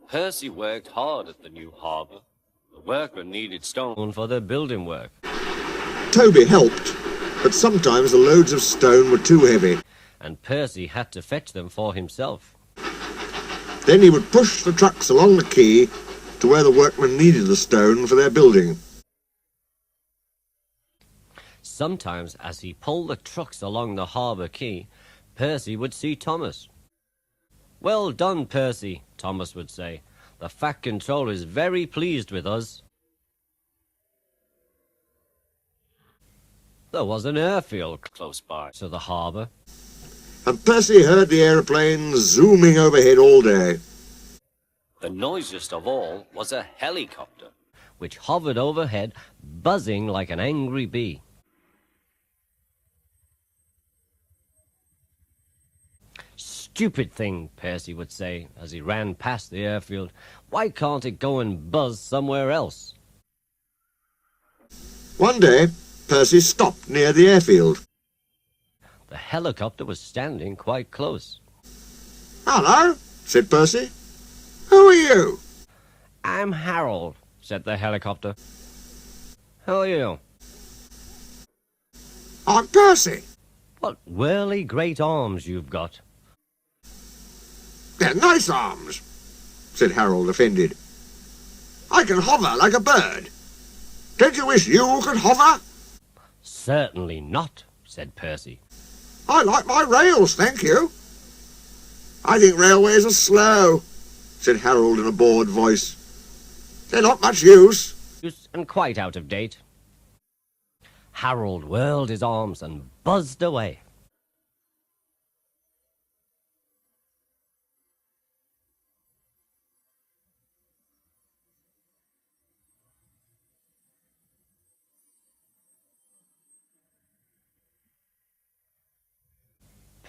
Percy worked hard at the new harbour. The workmen needed stone for their building work. Toby helped, but sometimes the loads of stone were too heavy. And Percy had to fetch them for himself. Then he would push the trucks along the quay to where the workmen needed the stone for their building. Sometimes, as he pulled the trucks along the harbour quay, Percy would see Thomas. "Well done, Percy," Thomas would say. "The Fat Controller is very pleased with us." There was an airfield close by to the harbour, And Percy heard the aeroplanes zooming overhead all day. The noisiest of all was a helicopter, which hovered overhead, buzzing like an angry bee. "Stupid thing," Percy would say as he ran past the airfield. "Why can't it go and buzz somewhere else?" One day, Percy stopped near the airfield. The helicopter was standing quite close. "Hello," said Percy. "Who are you?" "I'm Harold," said the helicopter. "Who are you?" "I'm Percy." "What whirly great arms you've got." "They're nice arms," said Harold, offended. "I can hover like a bird. Don't you wish you could hover?" "Certainly not," said Percy. "I like my rails, thank you." "I think railways are slow," said Harold in a bored voice. "They're not much use." And quite out of date. Harold whirled his arms and buzzed away.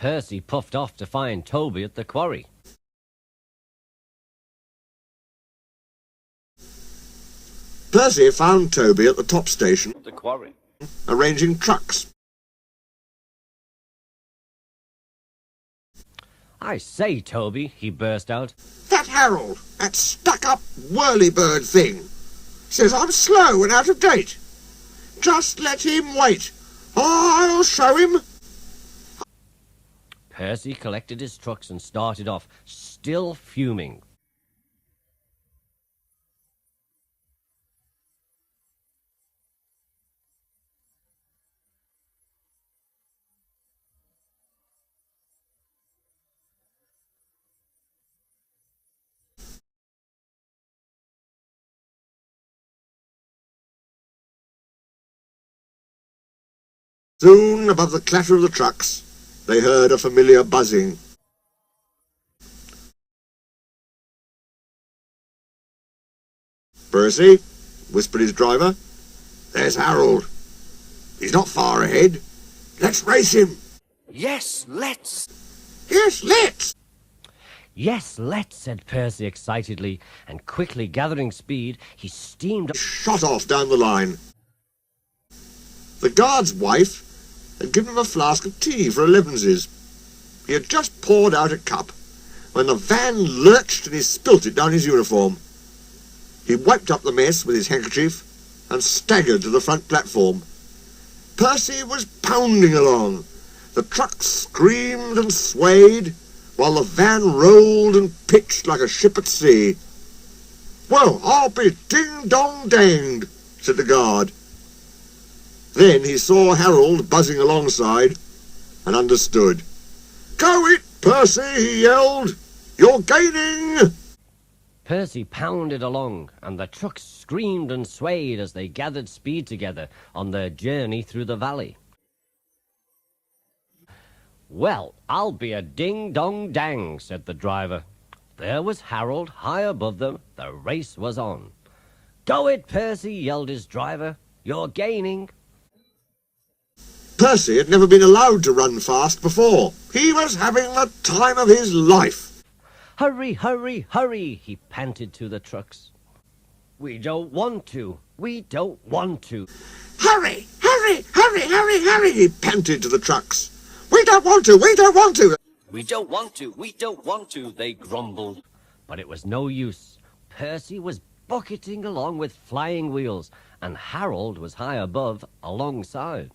Percy puffed off to find Toby at the quarry. Percy found Toby at the top station, The quarry. arranging trucks. "I say, Toby," he burst out. "That Harold, that stuck-up whirlybird thing, says I'm slow and out of date. Just let him wait. I'll show him." Percy collected his trucks and started off, still fuming. Soon, above the clatter of the trucks, they heard a familiar buzzing. "Percy," whispered his driver, "there's Harold. He's not far ahead. Let's race him." "Yes, let's!" "Yes, let's!" "Yes, let's!" said Percy excitedly, and quickly gathering speed, he steamed. Shot off down the line. The guard's wife had given him a flask of tea for elevenses. He had just poured out a cup when the van lurched and he spilt it down his uniform. He wiped up the mess with his handkerchief and staggered to the front platform. Percy was pounding along. The truck screamed and swayed while the van rolled and pitched like a ship at sea. "Well, I'll be ding-dong-danged," said the guard. Then he saw Harold buzzing alongside and understood. "Go it, Percy," he yelled. "You're gaining!" Percy pounded along, and the trucks screamed and swayed as they gathered speed together on their journey through the valley. "Well, I'll be a ding-dong-dang," said the driver. There was Harold high above them. The race was on. "Go it, Percy," yelled his driver. "You're gaining." Percy had never been allowed to run fast before. He was having the time of his life. "Hurry, hurry, hurry," he panted to the trucks. "We don't want to. We don't want to." "Hurry, hurry, hurry, hurry, hurry," he panted to the trucks. "We don't want to, we don't want to." "We don't want to. We don't want to," they grumbled. But it was no use. Percy was bucketing along with flying wheels, and Harold was high above, alongside.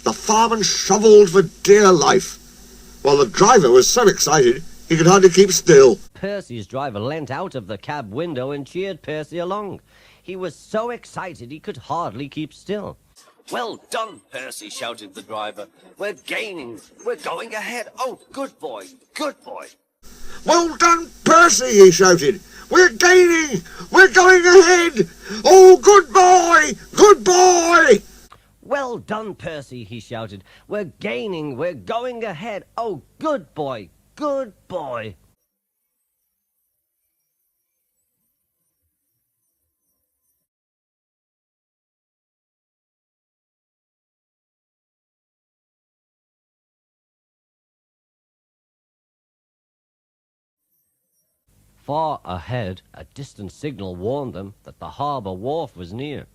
The fireman shovelled for dear life, while the driver was so excited he could hardly keep still. Percy's driver leant out of the cab window and cheered Percy along. He was so excited he could hardly keep still. "Well done, Percy," shouted the driver. "We're gaining. We're going ahead. Oh, good boy, good boy." "Well done, Percy," he shouted. "We're gaining! We're going ahead! Oh, good boy! Good boy!" "Well done, Percy," he shouted. "We're gaining. We're going ahead. Oh, good boy, good boy." Far ahead, a distant signal warned them that the harbour wharf was near.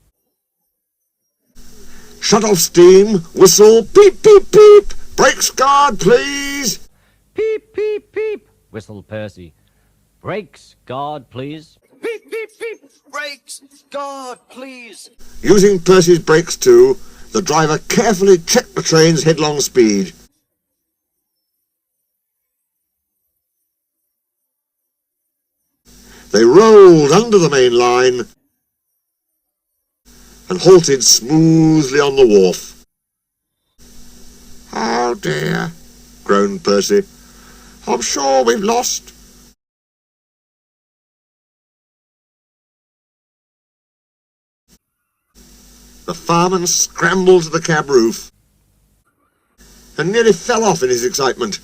"Shut off steam, whistle, peep, peep, peep! Brakes guard, please!" "Peep, peep, peep," whistled Percy. "Brakes, guard, please." "Peep, peep, peep, brakes, guard, please." Using Percy's brakes too, the driver carefully checked the train's headlong speed. They rolled under the main line and halted smoothly on the wharf. "Oh dear," groaned Percy. "I'm sure we've lost." The fireman scrambled to the cab roof and nearly fell off in his excitement.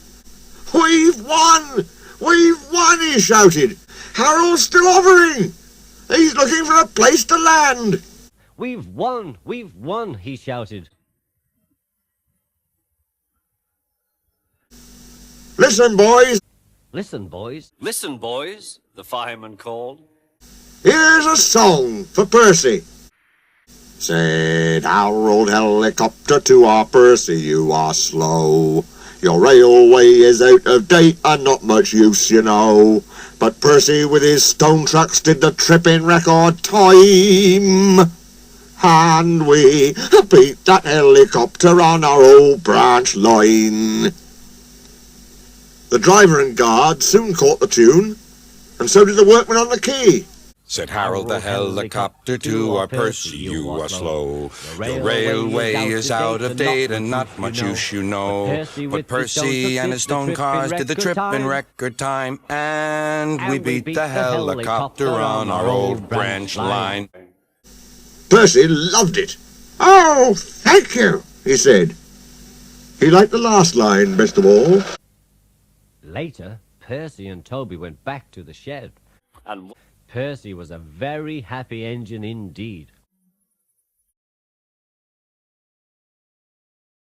"We've won! We've won!" he shouted. "Harold's still hovering! He's looking for a place to land!" We've won, he shouted. "Listen, boys! Listen, boys. Listen, boys," the fireman called. Here's a song for Percy. Said Harold Helicopter to our Percy, "You are slow. Your railway is out of date and not much use, you know." But Percy with his stone trucks did the trip in record time. And we beat that helicopter on our old branch line. The driver and guard soon caught the tune, and so did the workman on the quay. Said Harold the helicopter to our Percy, "You are slow. Your railway is out of date and not much use, you know." But Percy and his stone cars did the trip in record time, and we beat the helicopter on our old branch line. Percy loved it. "Oh, thank you," he said. He liked the last line best of all. Later, Percy and Toby went back to the shed, and Percy was a very happy engine indeed.